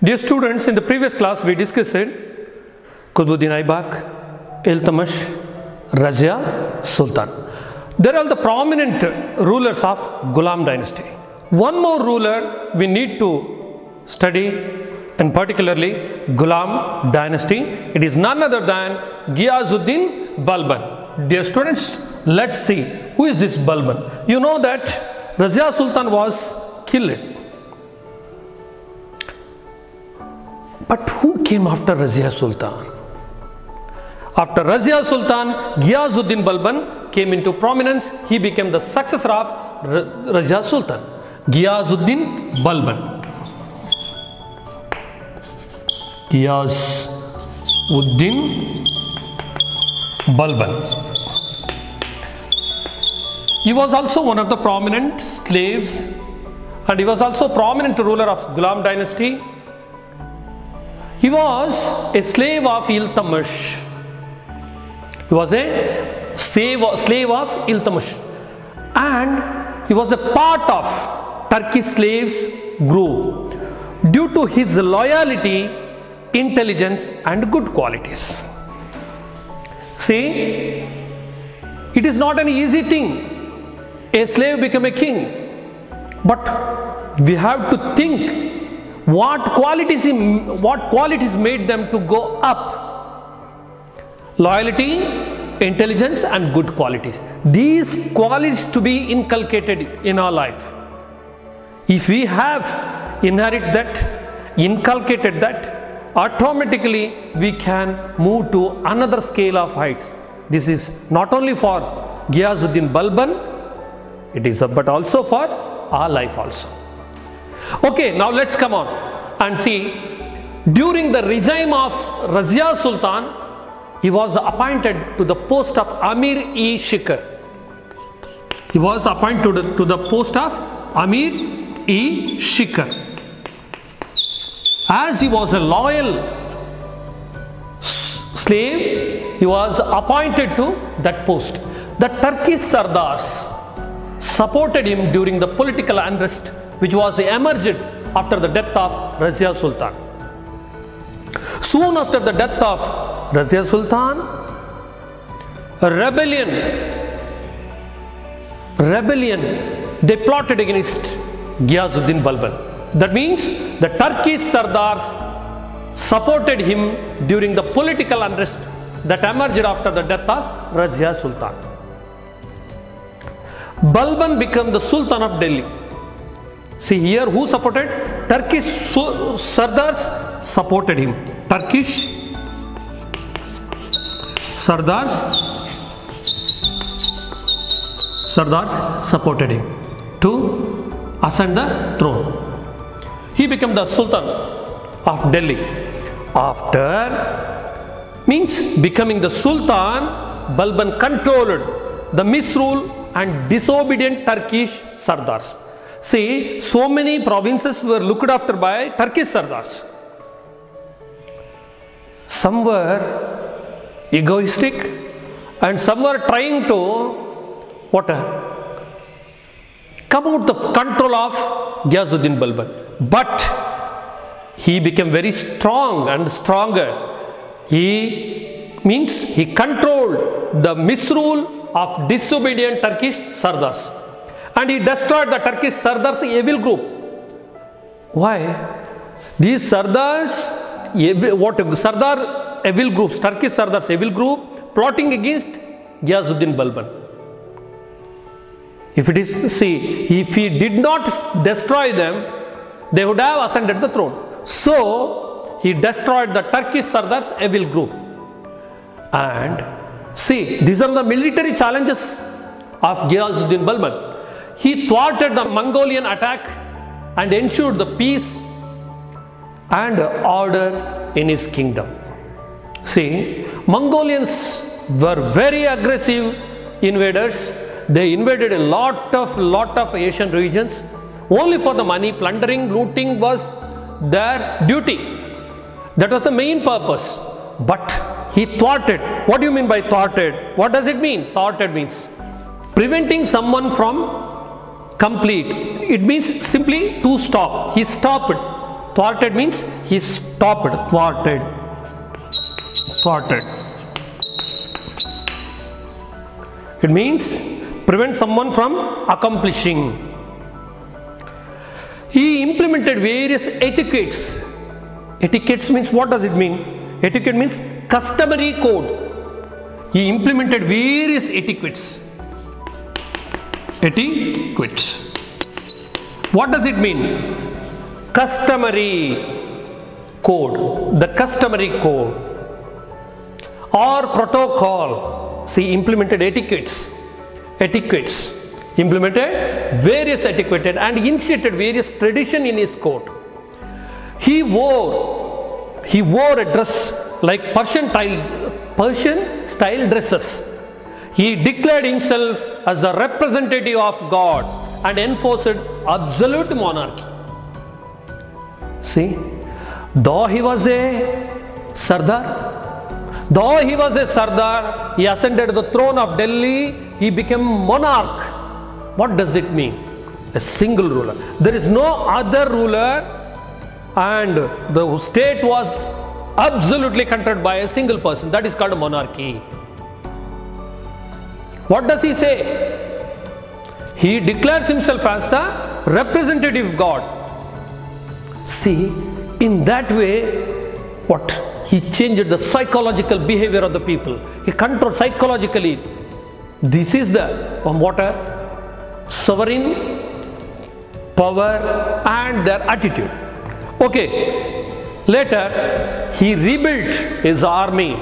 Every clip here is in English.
Dear students, in the previous class we discussed Qutbuddin Aibak, Iltutmish, Razia Sultan. They are all the prominent rulers of Ghulam dynasty. One more ruler we need to study, and particularly Ghulam dynasty. It is none other than Ghiyazuddin Balban. Dear students, let's see who is this Balban. You know that Razia Sultan was killed. But who came after Razia Sultan? After Razia Sultan, Ghiyazuddin Balban came into prominence. He became the successor of Razia Sultan. Ghiyazuddin Balban. Ghiyazuddin Balban. He was also one of the prominent slaves, and he was also prominent ruler of Ghulam dynasty. He was a slave of Iltutmish. He was a slave of Iltutmish, and he was a part of Turkish slaves group due to his loyalty, intelligence and good qualities. See, it is not an easy thing a slave become a king, but we have to think what qualities made them to go up. Loyalty, intelligence and good qualities. These qualities to be inculcated in our life. If we have inherited that, inculcated that, automatically we can move to another scale of heights. This is not only for Ghiyazuddin Balban, it is but also for our life also. Okay, now let's come on and see. During the regime of Razia Sultan, he was appointed to the post of Amir-e-Shikar. He was appointed to the post of Amir-e-Shikar. As he was a loyal slave, he was appointed to that post. The Turkish Sardars supported him during the political unrest which was emerged after the death of Razia Sultan. Soon after the death of Razia Sultan, a rebellion, they plotted against Ghiyazuddin Balban. That means the Turkish Sardars supported him during the political unrest that emerged after the death of Razia Sultan. Balban became the Sultan of Delhi. See here, who supported? Turkish Sardars supported him. Turkish Sardars supported him to ascend the throne. He became the Sultan of Delhi. After becoming the Sultan, Balban controlled the misrule and disobedient Turkish Sardars. See, so many provinces were looked after by Turkish Sardars. Some were egoistic and some were trying to come out the control of Ghiyazuddin Balban. But he became very strong and stronger. He controlled the misrule of disobedient Turkish Sardars. And he destroyed the Turkish Sardars evil group. Why? These Sardars, Sardar evil groups, Turkish Sardars evil group, plotting against Ghiyazuddin Balban. If he did not destroy them, they would have ascended the throne. So, he destroyed the Turkish Sardars evil group. And see, these are the military challenges of Ghiyazuddin Balban. He thwarted the Mongolian attack and ensured the peace and order in his kingdom. See, Mongolians were very aggressive invaders. They invaded a lot of Asian regions only for the money. Plundering, looting was their duty. That was the main purpose. But he thwarted. What do you mean by thwarted? What does it mean? Thwarted means preventing someone from complete. It means simply to stop. He stopped Thwarted means he stopped. Thwarted. Thwarted. It means prevent someone from accomplishing. He implemented various etiquettes. Etiquettes means, what does it mean? Etiquette means customary code. He implemented various etiquettes. Etiquette. What does it mean? Customary code. The customary code or protocol. See, implemented etiquettes. Etiquettes. Implemented various etiquette and initiated various tradition in his court. He wore a dress like Persian style dresses. He declared himself as the representative of God and enforced absolute monarchy. See, though he was a Sardar, he ascended the throne of Delhi, he became monarch. What does it mean? A single ruler. There is no other ruler, and the state was absolutely controlled by a single person. That is called a monarchy. What does he say? He declares himself as the representative of God. See, in that way, what? He changed the psychological behavior of the people. He controlled psychologically. This is the sovereign power and their attitude. Okay. Later, he rebuilt his army,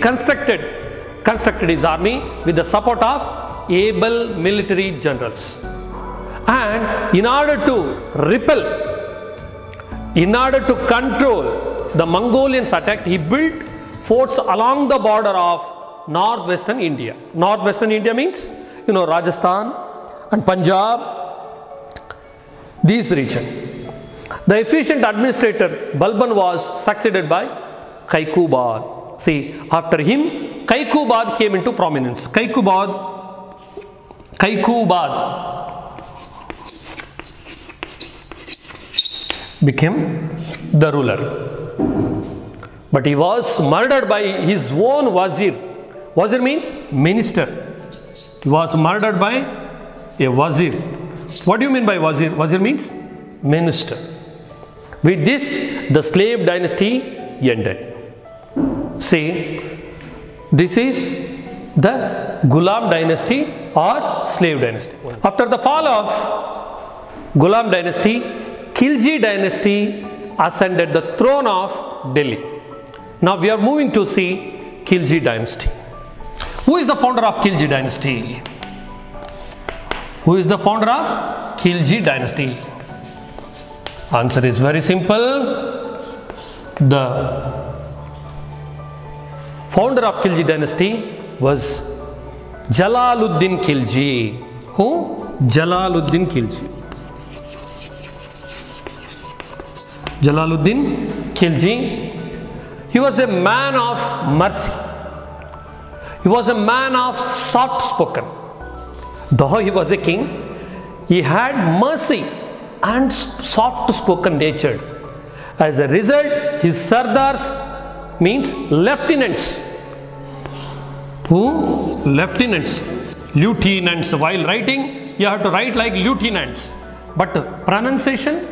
constructed his army with the support of able military generals. And in order to control the Mongolians' attack, he built forts along the border of northwestern India. Northwestern India means, Rajasthan and Punjab, these regions. The efficient administrator Balban was succeeded by Kaikubad. See, after him, Kaikubad came into prominence. Kaikubad became the ruler. But he was murdered by his own wazir. Wazir means minister. He was murdered by a wazir. What do you mean by wazir? Wazir means minister. With this, the slave dynasty ended. See, this is the Ghulam dynasty or slave dynasty. After the fall of Ghulam dynasty, Khilji dynasty ascended the throne of Delhi. Now we are moving to see Khilji dynasty. Who is the founder of Khilji dynasty? Who is the founder of Khilji dynasty? Answer is very simple. The founder of Khilji dynasty was Jalaluddin Khilji. Who? Jalaluddin Khilji. Jalaluddin Khilji. He was a man of mercy. He was a man of soft spoken. Though he was a king, he had mercy and soft spoken nature. As a result, his Sardars means lieutenants. Who? Lieutenants. Lieutenants. While writing, you have to write like lieutenants. But pronunciation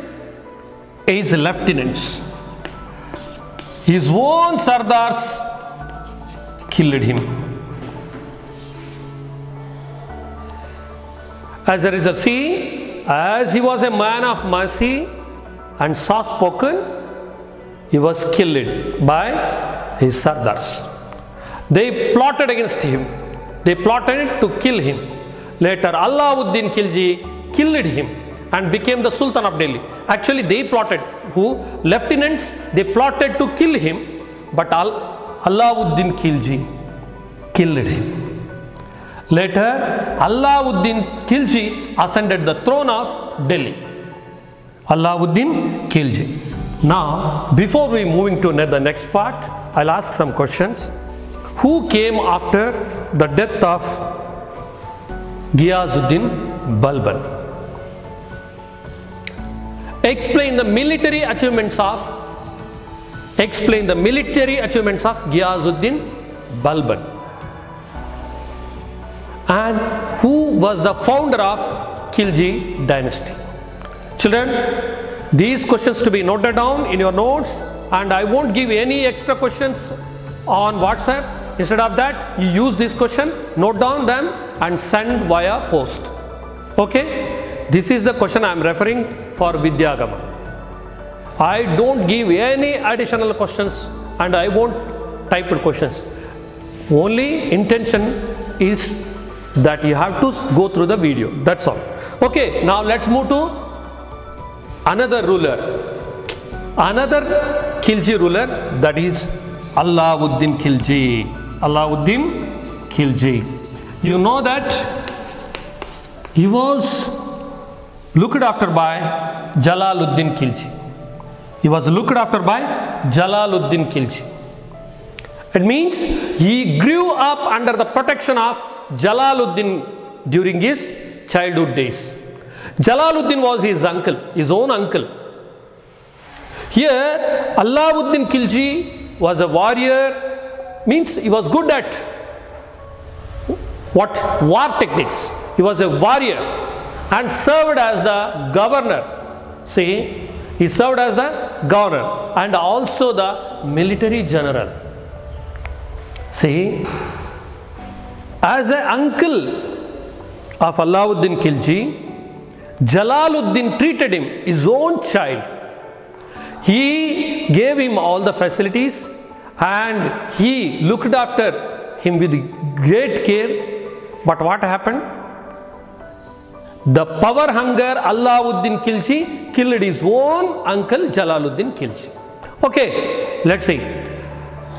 is lieutenants. His own Sardars killed him. As a result, see, as he was a man of mercy and soft spoken, he was killed by his Sardars. They plotted against him. They plotted to kill him. Later, Alauddin Khilji killed him and became the Sultan of Delhi. Actually, they plotted. Who? Lieutenants. They plotted to kill him, but Alauddin Khilji killed him. Later, Alauddin Khilji ascended the throne of Delhi. Alauddin Khilji. Now, before we moving to the next part, I'll ask some questions. Who came after the death of Ghiyazuddin Balban? explain the military achievements of Ghiyazuddin Balban. And who was the founder of Khilji dynasty? Children, these questions to be noted down in your notes, and I won't give any extra questions on WhatsApp. Instead of that, you use this question, note down them and send via post. Okay, this is the question I am referring for Vidyagama. I don't give any additional questions and I won't type questions. Only intention is that you have to go through the video, that's all. Okay, now let's move to another ruler, another Khilji ruler, that is Alauddin Khilji. Alauddin Khilji. You know that he was looked after by Jalaluddin Khilji. He was looked after by Jalaluddin Khilji. It means he grew up under the protection of Jalaluddin during his childhood days. Jalaluddin was his uncle, his own uncle. Here, Alauddin Khilji was a warrior, means he was good at what? War techniques. He was a warrior and served as the governor. See, he served as the governor and also the military general. See, as an uncle of Alauddin Khilji, Jalaluddin treated him his own child. He gave him all the facilities and he looked after him with great care. But what happened? The power hunger Alauddin Khilji killed his own uncle Jalaluddin Khilji. Okay, let's see.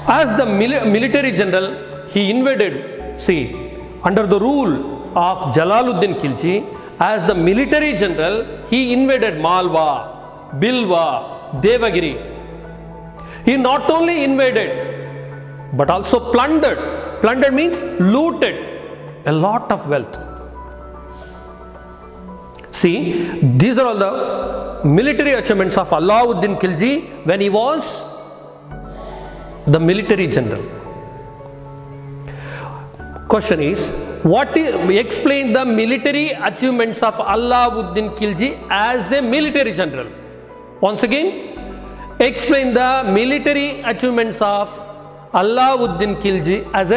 As the military general, he invaded, see, under the rule of Jalaluddin Khilji, as the military general, he invaded Malwa, Bilwa, Devagiri. He not only invaded, but also plundered. Plundered means looted a lot of wealth. See, these are all the military achievements of Alauddin Khilji when he was the military general. Question is, explain the military achievements of Alauddin Khilji as a military general. Once again, explain the military achievements of Alauddin Khilji as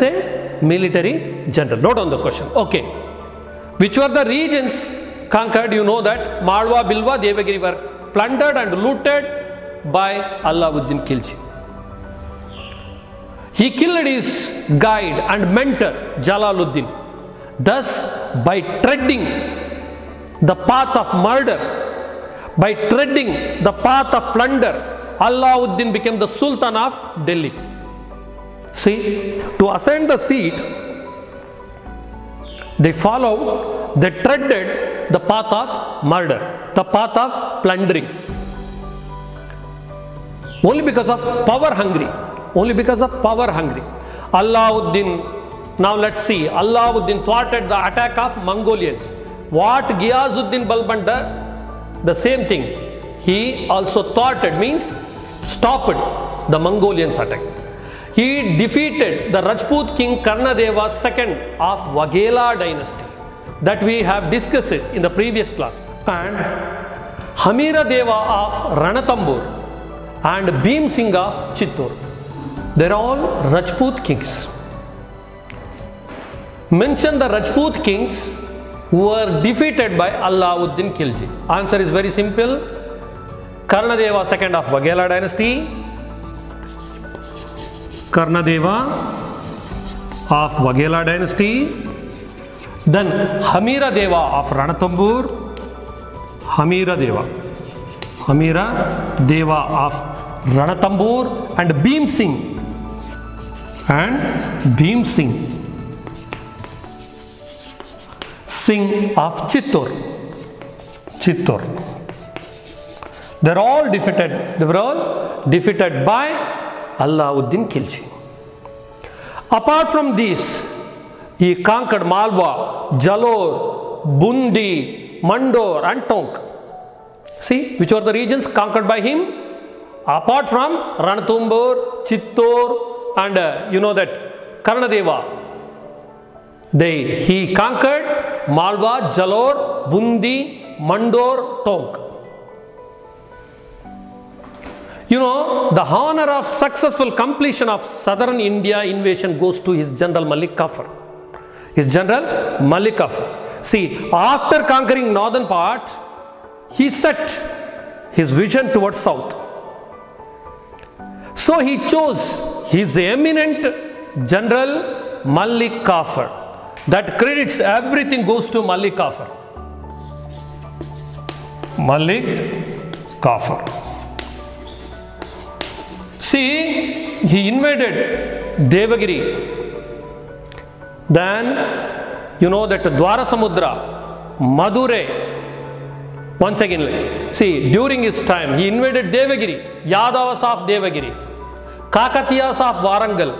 a military general. Note on the question. Okay. Which were the regions conquered? You know that Malwa, Bilwa, Devagiri were plundered and looted by Alauddin Khilji. He killed his guide and mentor Jalaluddin. Thus, by treading the path of murder, by treading the path of plunder, Alauddin became the Sultan of Delhi. See, to ascend the seat, they treaded the path of murder, the path of plundering. Only because of power hungry. Only because of power hungry. Alauddin, now let's see, Alauddin thwarted the attack of Mongolians. What Ghiyazuddin Balban did? The same thing. He also thwarted, means stopped the Mongolians attack. He defeated the Rajput king Karnadeva II of Waghela dynasty that we have discussed it in the previous class, and Hamira Deva of Ranatambur and Bhim Singh of Chittor. They are all Rajput kings. Mention the Rajput kings who were defeated by Alauddin Khilji. Answer is very simple. Karnadeva II of Waghela dynasty, Karnadeva of Waghela dynasty, then Hamira Deva of Ranatambur, Hamira Deva of Ranatambur, and Bhim Singh of Chittor. They were all defeated by Alauddin Khilji. Apart from these, he conquered Malwa, Jalore, Bundi, Mandor and Tonk. See, which were the regions conquered by him? Apart from Ranthambore, Chittor, and you know that Karnadeva. He conquered Malwa, Jalore, Bundi, Mandore, Tonk. You know, the honor of successful completion of southern India invasion goes to his general Malik Kafur. His general Malik Kafur. See, after conquering northern part, he set his vision towards south. So he chose his eminent general Malik Kafur. That credits, everything goes to Malik Kafur. Malik Kafur. See, he invaded Devagiri. Then, you know that Dwarasamudra, Madurai. Once again, see, during his time, he invaded Devagiri, Yadavas of Devagiri, Kakatiyas of Warangal,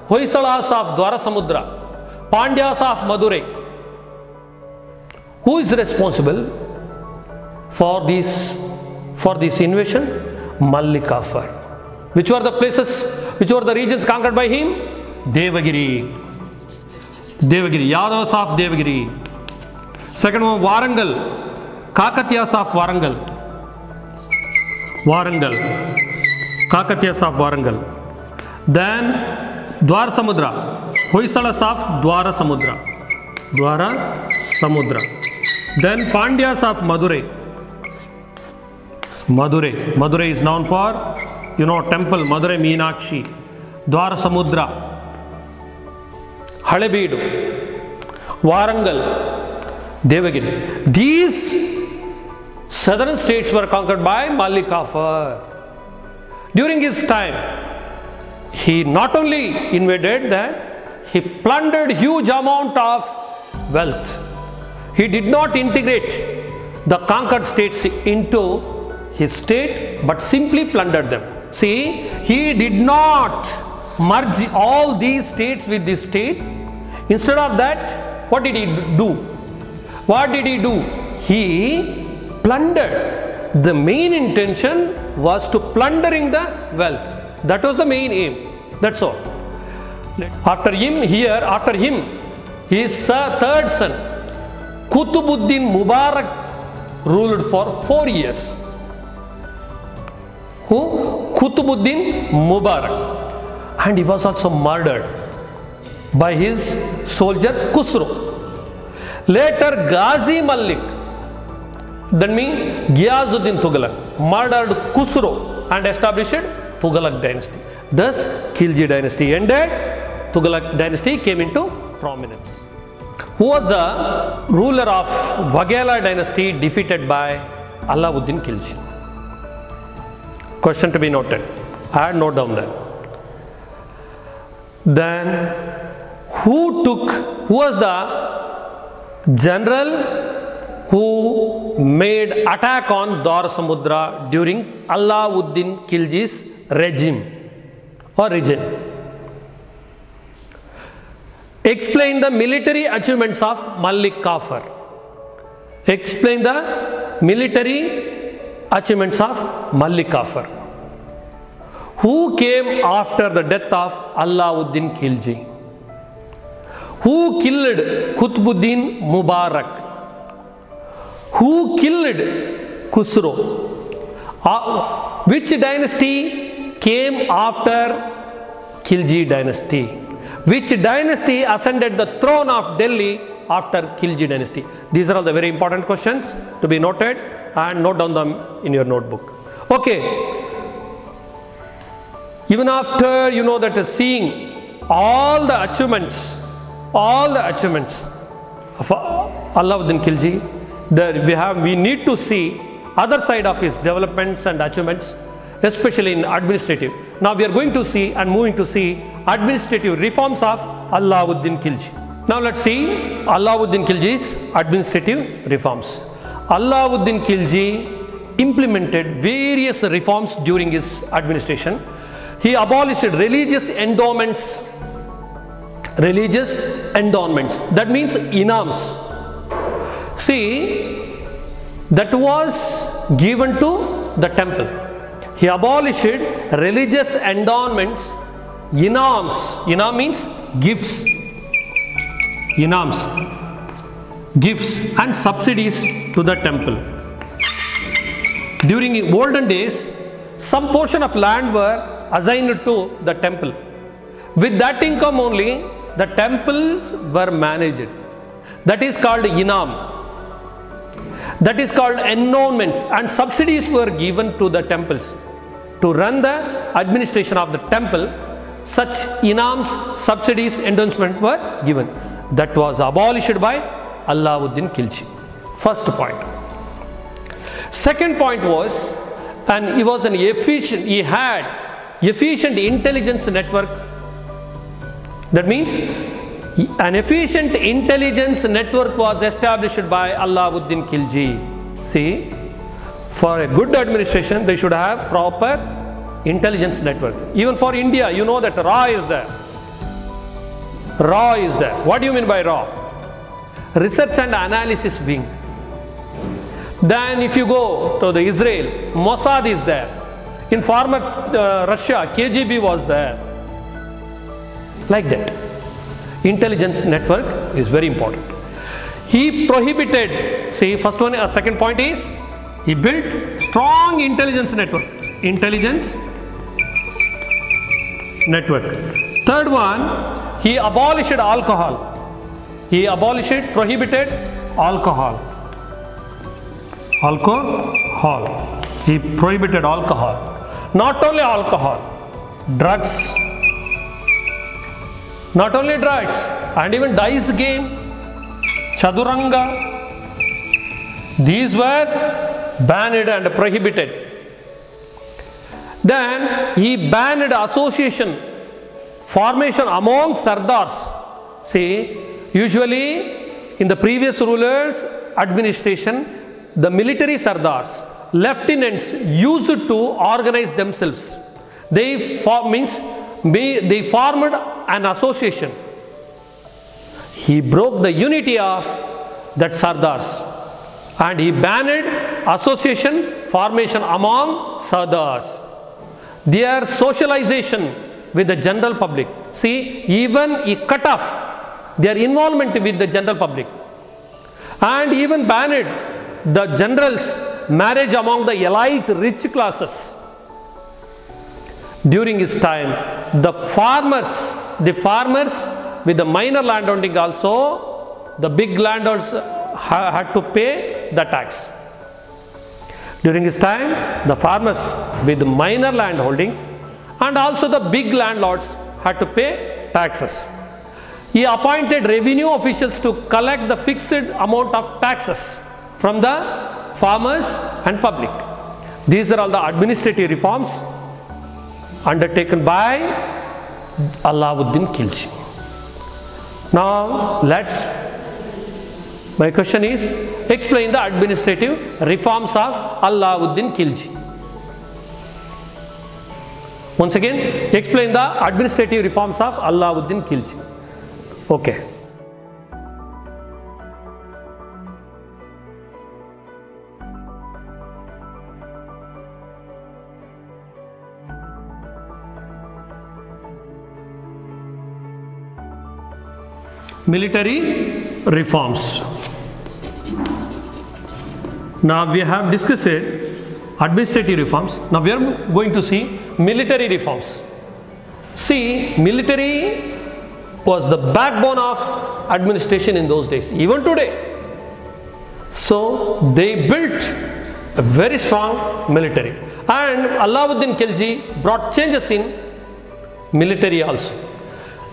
Hoysalas of Dwarasamudra, Pandyas of Madurai. Who is responsible for this invasion? Malik Kafur. Which were the places, which were the regions conquered by him? Devagiri. Devagiri, Yadavas of Devagiri. Second one, Warangal, Kakatiyas of Warangal. Warangal, Kakatiyas of Warangal. Then Dwarasamudra, Hoysalas of Dwarasamudra. Dwarasamudra. Then Pandyas of Madurai. Madurai is known for, you know, temple Madurai Meenakshi, Dwarasamudra, Halebeedu, Warangal, Devagiri. These southern states were conquered by Malik Kafur. During his time, he not only invaded that, he plundered huge amount of wealth. He did not integrate the conquered states into his state, but simply plundered them. See, he did not merge all these states with this state. Instead of that, what did he do? What did he do? He plundered. The main intention was to plundering the wealth. That was the main aim. That's all. After him, his third son, Qutbuddin Mubarak, ruled for 4 years. Who? Qutbuddin Mubarak. And he was also murdered by his soldier Khusro. Later, Ghazi Malik, that means Ghiyazuddin Tughlaq, murdered Khusro and established Tughlaq dynasty. Thus, Khilji dynasty ended, Tughlaq dynasty came into prominence. Who was the ruler of Waghela dynasty defeated by Alauddin Khilji? Question to be noted. I had note down that. Then, who was the general who made attack on Dwarasamudra during Alauddin Khilji's regime or region? Explain the military achievements of Malik Kafur. Explain the military achievements of Malik Kafur. Who came after the death of Alauddin Khilji? Who killed Qutbuddin Mubarak? Who killed Khusro? Which dynasty came after Khilji dynasty? Which dynasty ascended the throne of Delhi after Khilji dynasty? These are all the very important questions to be noted and note down them in your notebook. Okay. Even after, you know, that seeing all the achievements of Alauddin Khilji, we need to see other side of his developments and achievements, especially in administrative. Now we are going to see and moving to see administrative reforms of Alauddin Khilji. Now let's see Alauddin Khilji's administrative reforms. Alauddin Khilji implemented various reforms during his administration. He abolished religious endowments. That means inams. See, that was given to the temple. He abolished religious endowments, inams. Inam means gifts. Inams, gifts and subsidies to the temple. During olden days, some portion of land were assigned to the temple. With that income only, the temples were managed. That is called inam. That is called endowments, and subsidies were given to the temples. To run the administration of the temple, such inams, subsidies, endowments were given. That was abolished by Alauddin Khilji. First point. Second point was, and he was an efficient, he had efficient intelligence network. That means an efficient intelligence network was established by Alauddin Khilji. See, for a good administration, they should have proper intelligence network. Even for India, you know that RAW is there. RAW is there. What do you mean by RAW? Research and Analysis Wing. Then if you go to the Israel, Mossad is there. In former Russia, KGB was there. Like that. Intelligence network is very important. He prohibited, see, first one, second point is, he built strong intelligence network. Intelligence network. Third one, he abolished alcohol. He abolished, prohibited alcohol. Alcohol. He prohibited alcohol. Not only alcohol, drugs. Not only drugs, and even dice game, chaduranga. These were banned and prohibited. Then he banned association, formation among sardars. See, usually in the previous rulers' administration, the military sardars, lieutenants used to organize themselves. They formed an association. He broke the unity of that sardars, and he banned association formation among sardars. Their socialization with the general public. See, even he cut off their involvement with the general public, and even banned the generals' marriage among the elite rich classes. During his time, the farmers with the minor landholding also, the big landowners had to pay the tax. During his time, the farmers with minor land holdings and also the big landlords had to pay taxes. He appointed revenue officials to collect the fixed amount of taxes from the farmers and public. These are all the administrative reforms undertaken by Alauddin Khilji. Now, my question is, explain the administrative reforms of Alauddin Khilji. Once again, explain the administrative reforms of Alauddin Khilji. Okay. Military reforms. Now we have discussed administrative reforms. Now we are going to see military reforms. See, military was the backbone of administration in those days, even today. So they built a very strong military, and Alauddin Khilji brought changes in military also.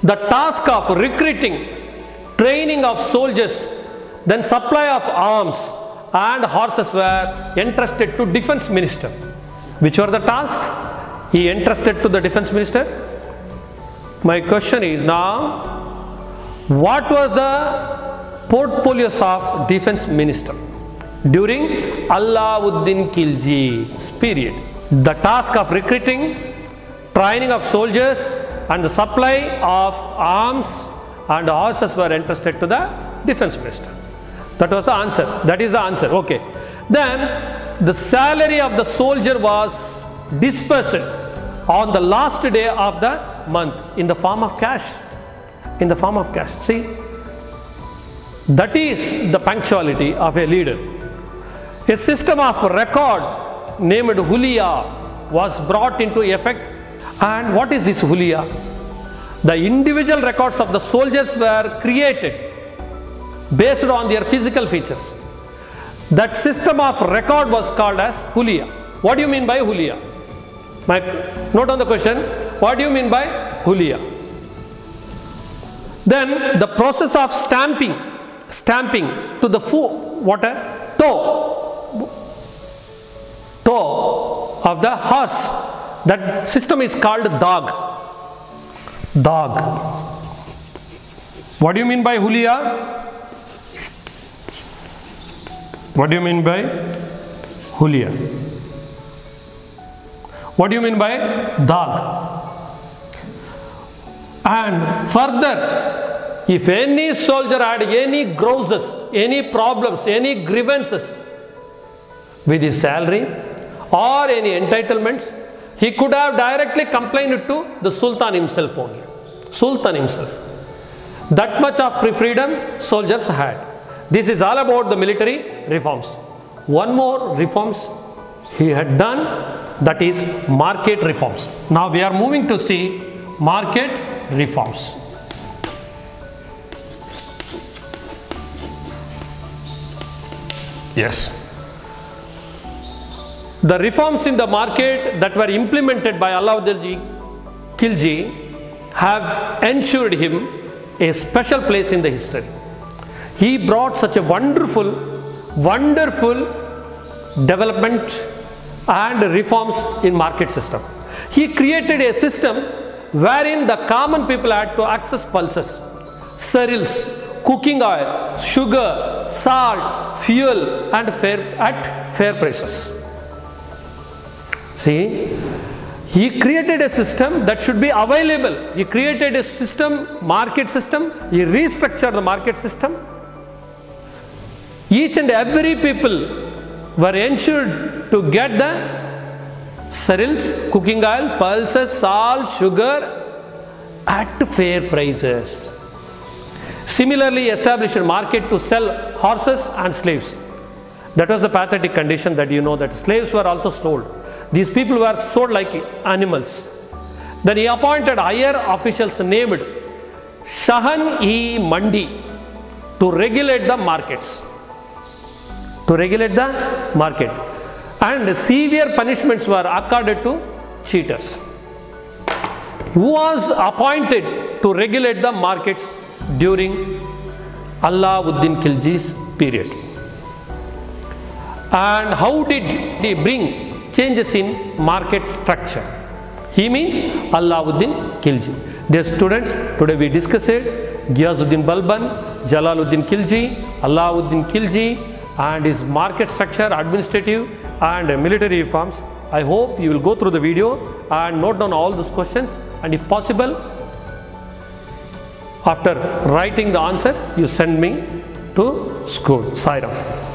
The task of recruiting, training of soldiers, then supply of arms and horses were entrusted to defense minister. Which were the task he entrusted to the defense minister? My question is now, what was the portfolios of defense minister during Alauddin Khilji's period? The task of recruiting, training of soldiers and the supply of arms and horses were entrusted to the defense minister. That was the answer. That is the answer. Okay. Then the salary of the soldier was dispersed on the last day of the month in the form of cash. In the form of cash. See, that is the punctuality of a leader. A system of record named Huliya was brought into effect. And what is this Huliya? The individual records of the soldiers were created based on their physical features. That system of record was called as Huliya. What do you mean by Huliya? Note on the question. What do you mean by Huliya? Then the process of stamping to the toe of the horse. That system is called dog. What do you mean by Huliya? What do you mean by Huliya? What do you mean by dog? And further, if any soldier had any grouses, any problems, any grievances with his salary or any entitlements, he could have directly complained to the Sultan himself only. Sultan himself. That much of freedom soldiers had. This is all about the military reforms. One more reforms he had done, that is market reforms. Now we are moving to see market reforms. Yes. The reforms in the market that were implemented by Alauddin Khilji have ensured him a special place in the history. He brought such a wonderful development and reforms in market system. He created a system wherein the common people had to access pulses, cereals, cooking oil, sugar, salt, fuel and at fair prices. See, he created a system that should be available. He created a system, market system. He restructured the market system. Each and every people were ensured to get the cereals, cooking oil, pulses, salt, sugar at fair prices. Similarly, established a market to sell horses and slaves. That was the pathetic condition that you know that slaves were also sold. These people were sold like animals. Then he appointed higher officials named Shahan-e-Mandi to regulate the markets. And severe punishments were accorded to cheaters. Who was appointed to regulate the markets during Alauddin Khilji's period? And how did he bring changes in market structure? He means Alauddin Khilji. Dear students, today we discussed Ghiyasuddin Balban, Jalaluddin Khilji, Alauddin Khilji and his market structure, administrative and military reforms. I hope you will go through the video and note down all those questions, and if possible, after writing the answer, you send me to school. Sai Ram.